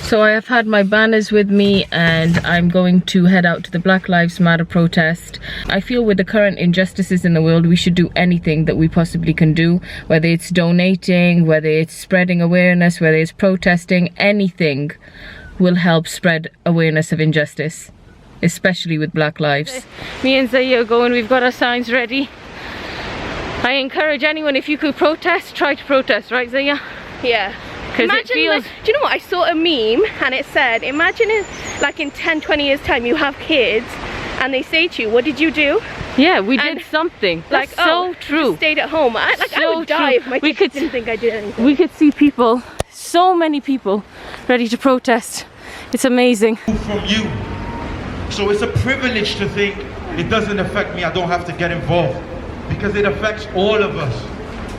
So I have had my banners with me and I'm going to head out to the Black Lives Matter protest. I feel with the current injustices in the world, we should do anything that we possibly can do, whether it's donating, whether it's spreading awareness, whether it's protesting, anything will help spread awareness of injustice, especially with Black lives. Me and Zaya are going, we've got our signs ready. I encourage anyone, if you could protest, try to protest, right Zaya? Yeah. Imagine, do you know what, I saw a meme and it said, imagine like in 10-20 years time you have kids and they say to you, what did you do? Yeah, we did something. Like, that's so true. Just stayed at home. I would die if my kids didn't think I did anything. We could see people, so many people ready to protest. It's amazing. From you. So it's a privilege to think it doesn't affect me, I don't have to get involved. Because it affects all of us.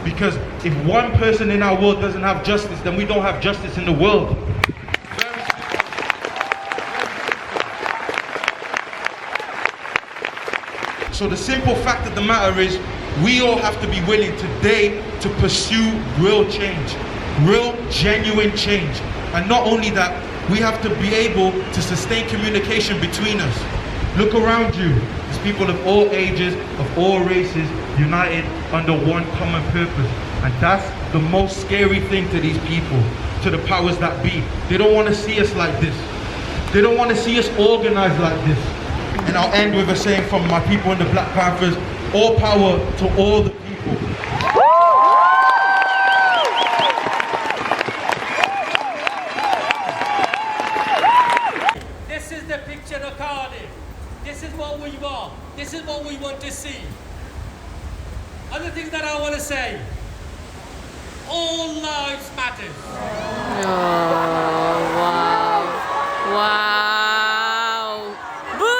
Because if one person in our world doesn't have justice, then we don't have justice in the world. So the simple fact of the matter is, we all have to be willing today to pursue real change, real genuine change. And not only that, we have to be able to sustain communication between us. Look around you. There's people of all ages, of all races, united under one common purpose. And that's the most scary thing to these people, to the powers that be. They don't want to see us like this. They don't want to see us organized like this. And I'll end with a saying from my people in the Black Panthers: all power to all the people. This is the picture of Cardiff. This is what we want. This is what we want to see. Other things that I want to say. All lives matter. Oh, wow. Wow. Boo!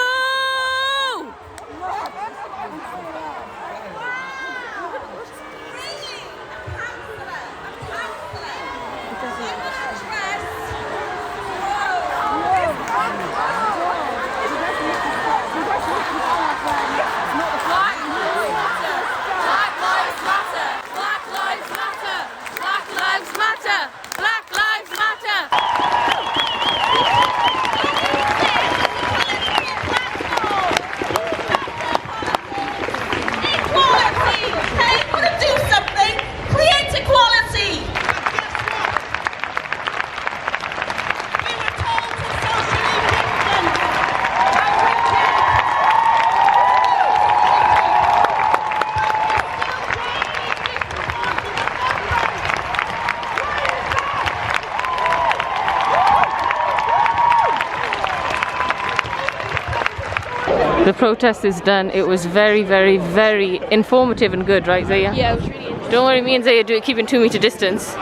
The protest is done. It was very, very, very informative and good, right Zaya? Yeah, it was really interesting. Don't worry, me and Zaya do it keeping 2 meter distance.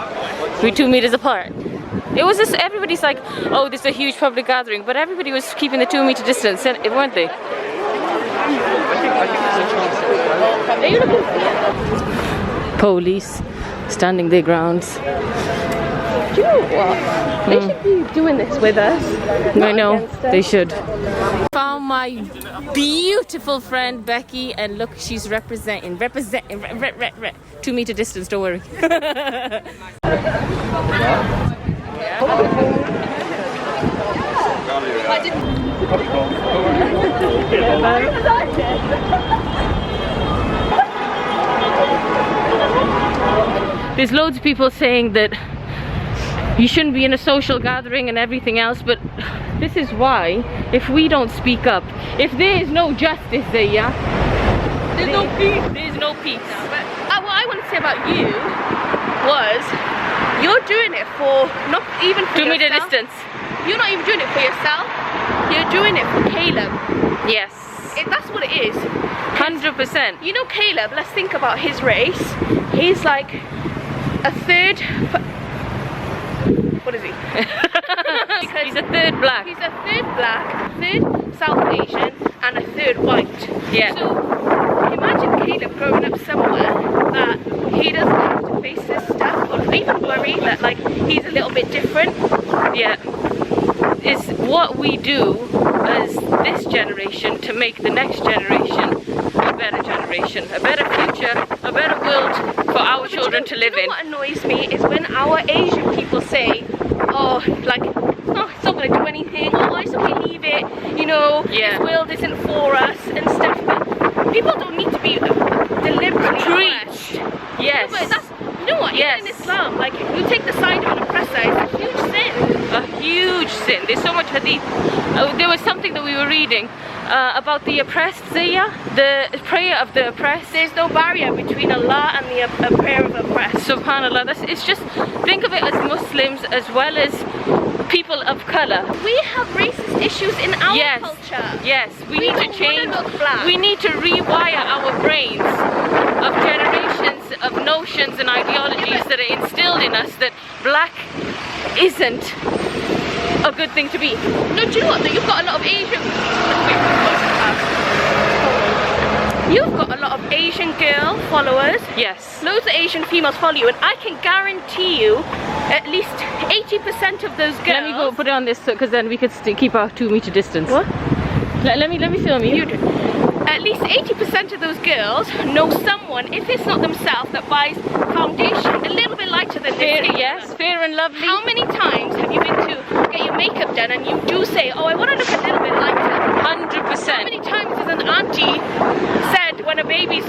We're 2 meters apart. It was just, everybody's like, oh, this is a huge public gathering, but everybody was keeping the 2 meter distance, weren't they? Police standing their grounds. Do you know what? They should be doing this with us. I know, they should. Found my beautiful friend Becky, and look, she's representing 2 meter distance, don't worry. There's loads of people saying that you shouldn't be in a social gathering and everything else, but this is why, if we don't speak up, if there is no justice there, yeah, there's no peace. There's no peace. No, but what I want to say about you was, you're doing it for not even for 2 meter yourself. distance. You're not even doing it for yourself. You're doing it for Caleb. Yes. That's what it is. 100%. You know Caleb, let's think about his race. He's like a third... What is he? He's a third black. He's a third black, third South Asian, and a third white. Yeah. So imagine Caleb growing up somewhere that he doesn't have to face this stuff, or even worry that like he's a little bit different. Yeah. It's what we do as this generation to make the next generation a better generation, a better future, a better world for our children to live in. What annoys me is when our Asian people say, oh, like, it's not it's not going to do anything. Oh, it's okay, leave it. You know, this world isn't for us and stuff. But people don't need to be deliberately preach. Yes. No, but that's, you know what? Even in Islam, like you take the side of an oppressor, it's a huge sin. A huge sin. There's so much hadith. There was something that we were reading about the oppressed, Zaya, the prayer of the oppressed. There's no barrier between Allah and the prayer of the oppressed. Subhanallah. It's just, think of it as Muslims as well as people of colour. We have racist issues in our culture. Yes, we need to change. Look black. We need to rewire our brains of generations of notions and ideologies that are instilled in us that black isn't a good thing to be. No, do you know what? You've got a lot of Asian. You've got a lot of Asian girl followers. Yes. Loads of Asian females follow you, and I can guarantee you at least 80% of those girls. Let me go put it on this because then we could keep our 2 meter distance. What? Let me film you. At least 80% of those girls know someone, if it's not themselves, that buys foundation a little bit lighter than Fair, this. yes, Fair and Lovely. How many times have you been to get your makeup done and you do say, oh, I want to look a little bit lighter? 100%. How many times has an auntie said when a baby's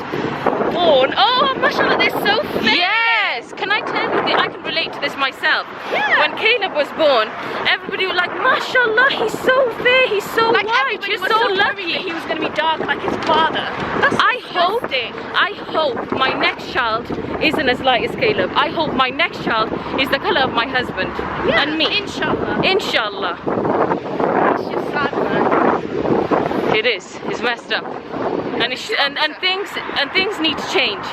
born, oh, mashallah, they're so fair? Yes! Can I tell you, I can relate to this myself. Yeah. When Caleb was born, everybody was like, mashallah, he's so fair, he's so Like white, everybody you're was so worried lucky. that he was going to be dark like his father. That's I hope my next child isn't as light as Caleb. I hope my next child is the colour of my husband and me. Inshallah. Inshallah. It's just sad, man. It is. It's messed up. And things need to change.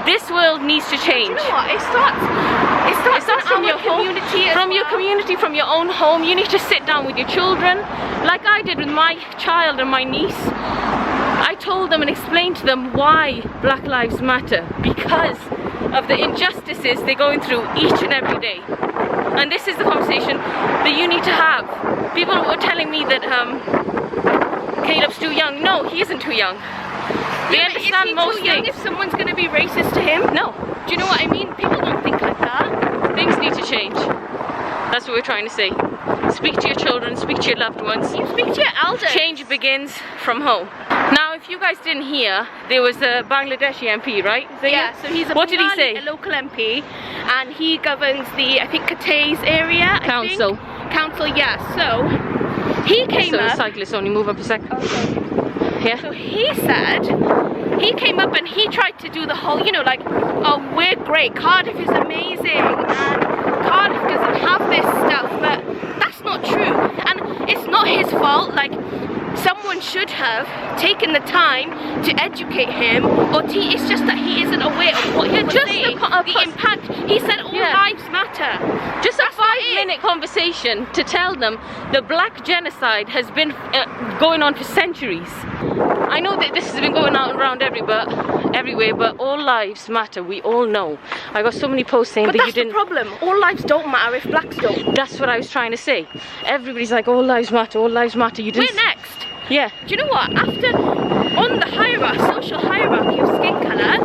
This world needs to change. You know what? It starts from your community home, from your community, from your own home. You need to sit down with your children, like I did with my child and my niece. I told them and explained to them why Black Lives Matter, because of the injustices they're going through each and every day. And this is the conversation that you need to have. People were telling me that Caleb's too young. No, he isn't too young. They understand most too young things. if someone's going to be racist to him? No. Do you know what I mean? People don't think like that. Things need to change. That's what we're trying to say. Speak to your children, speak to your loved ones. You speak to your elders. Change begins from home. Now, if you guys didn't hear, there was a Bangladeshi MP, right? Yeah, so he's a what did he Bengali, say? a local MP, and he governs the, I think, Catay's area. Council. Council, yeah. So he came up. So cyclists only move up a second. Okay. Yeah. So he said, he came up and he tried to do the whole, you know, like, oh, we're great, Cardiff is amazing, and Cardiff doesn't have this stuff, but that's not true. And it's not his fault, like, someone should have taken the time to educate him, or it's just that he isn't aware of what he was saying, the impact. He said all lives matter. Just a 5-minute conversation to tell them the black genocide has been going on for centuries. I know that this has been going out around everywhere, but all lives matter. We all know. I got so many posts saying but that you didn't. But that's the problem. All lives don't matter if blacks don't. That's what I was trying to say. Everybody's like, all lives matter. All lives matter. You didn't. We're next. Yeah. Do you know what? After, on the hierarchy, social hierarchy of skin colour,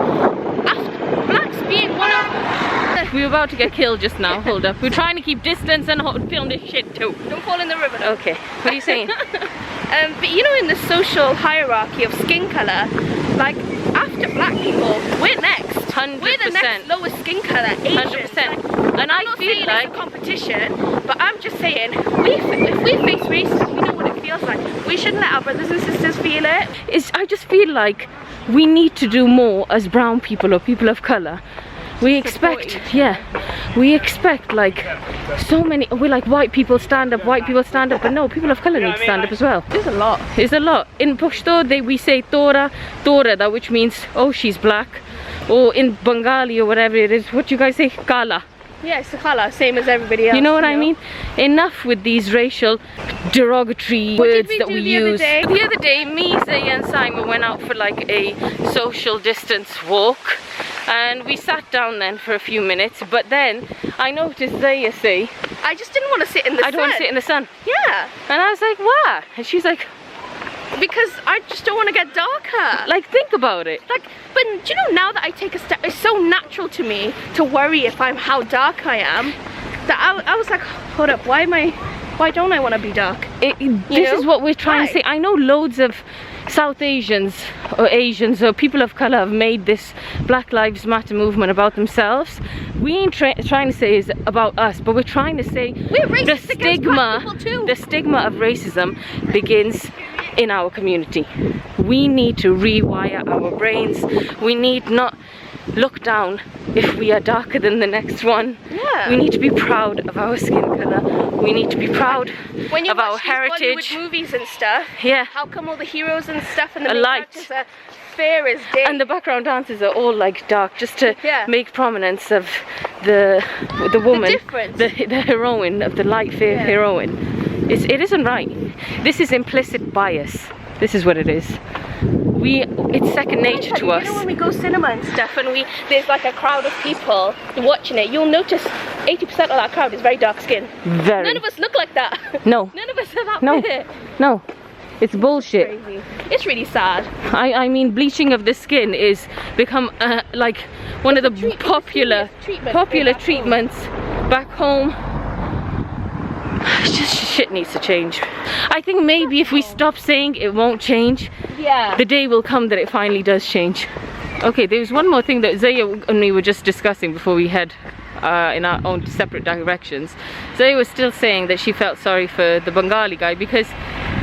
after blacks being one of... We were about to get killed just now. Hold up. We're trying to keep distance and film this shit too. Don't fall in the river. Okay. What are you saying? But you know, in the social hierarchy of skin colour, like, after black people, we're next. 100%. We're the next lowest skin colour, Asians. 100%. And I feel like it's a competition, but I'm just saying, if we face racism, we know what it feels like. We shouldn't let our brothers and sisters feel it. I just feel like we need to do more as brown people or people of colour. We expect, we expect like so many, we're like white people stand up, but no, people of colour need to stand up as well. There's a lot. There's a lot. In Pashto, we say Tora, that which means, oh, she's black. Or in Bengali or whatever it is, what you guys say? Kala. Yeah, it's the colour, same as everybody else. You know what I mean? Enough with these racial derogatory words that we use. The other day, me, Zaya and Simon went out for like a social distance walk. And we sat down then for a few minutes, but then I noticed Zaya say, I just didn't want to sit in the sun. I don't want to sit in the sun. Yeah. And I was like, why? And she's like, because I just don't want to get darker. Like, think about it. Like, but do you know, now that I take a step, it's so natural to me to worry if how dark I am, that I was like, hold up, why am I Why don't I want to be dark? This is what we're trying to say. I know loads of South Asians or people of color have made this Black Lives Matter movement about themselves. We ain't trying to say it's about us, but we're trying to say the stigma of racism begins in our community. We need to rewire our brains. We need not look down if we are darker than the next one. Yeah. We need to be proud of our skin color. We need to be proud of our heritage. Bollywood movies and stuff. Yeah. How come all the heroes and stuff and the A main light. characters are fair as day? And the background dancers are all like dark, just to make prominence of the woman, the heroine, of the light fair heroine. It isn't right. This is implicit bias. This is what it is. It's second nature to us. You know when we go cinema and stuff and there's like a crowd of people watching it, you'll notice 80% of that crowd is very dark skinned. None of us look like that. No. None of us are that fit. No. It's bullshit. It's crazy. It's really sad. I mean, bleaching of the skin is become like one of the popular treatments back home. Just shit needs to change. I think maybe if we stop saying it won't change, the day will come that it finally does change. Okay, there's one more thing that Zaya and me were just discussing before we head in our own separate directions. Zaya was still saying that she felt sorry for the Bengali guy because,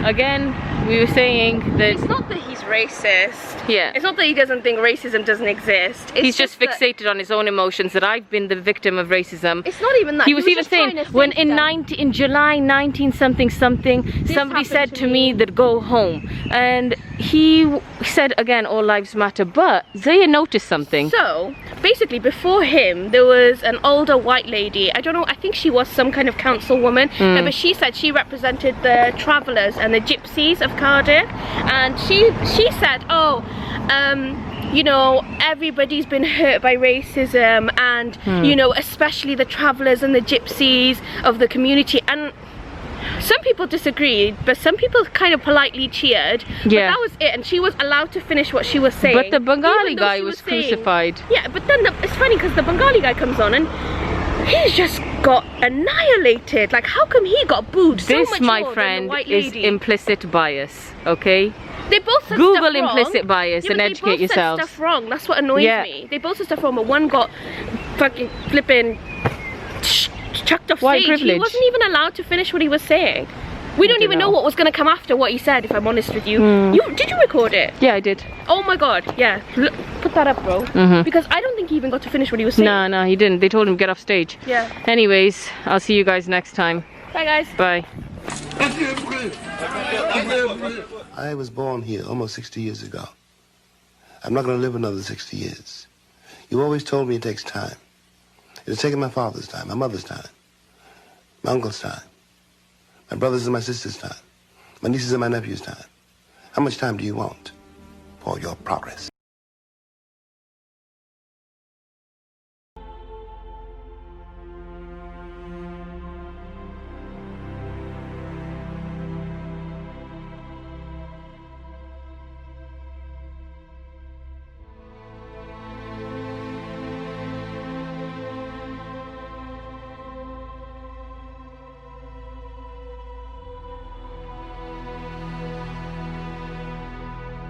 again, we were saying that it's not that he's racist. Yeah. It's not that he doesn't think racism doesn't exist. He's just fixated on his own emotions, that I've been the victim of racism. It's not even that. He was even saying when in July 19 something somebody said to me that go home, and he said again all lives matter, but Zaya noticed something. So basically before him there was an older white lady. I don't know, I think she was some kind of councilwoman, but she said she represented the travellers and the gypsies of Cardiff, and she said, oh, you know, everybody's been hurt by racism, and you know, especially the travellers and the gypsies of the community. And some people disagreed, but some people kind of politely cheered. But that was it, and she was allowed to finish what she was saying. But the Bengali guy was crucified. Yeah, but then it's funny because the Bengali guy comes on and he's just got annihilated. Like, how come he got booed so much more than the white lady? This, my friend, is implicit bias, okay? They both said Google stuff wrong. implicit bias and educate yourselves. They both said stuff wrong. That's what annoys me. They both said stuff wrong, but one got fucking flipping chucked off White stage. privilege. He wasn't even allowed to finish what he was saying. We don't even know what was going to come after what he said, if I'm honest with you. Did you record it? Yeah, I did. Oh my god, yeah. Look, put that up, bro. Because I don't think he even got to finish what he was saying. No, he didn't. They told him to get off stage. Yeah. Anyways, I'll see you guys next time. Bye, guys. Bye. I was born here almost 60 years ago. I'm not going to live another 60 years. You always told me it takes time. It has taken my father's time, my mother's time, my uncle's time, my brother's and my sister's time, my nieces and my nephew's time. How much time do you want for your progress?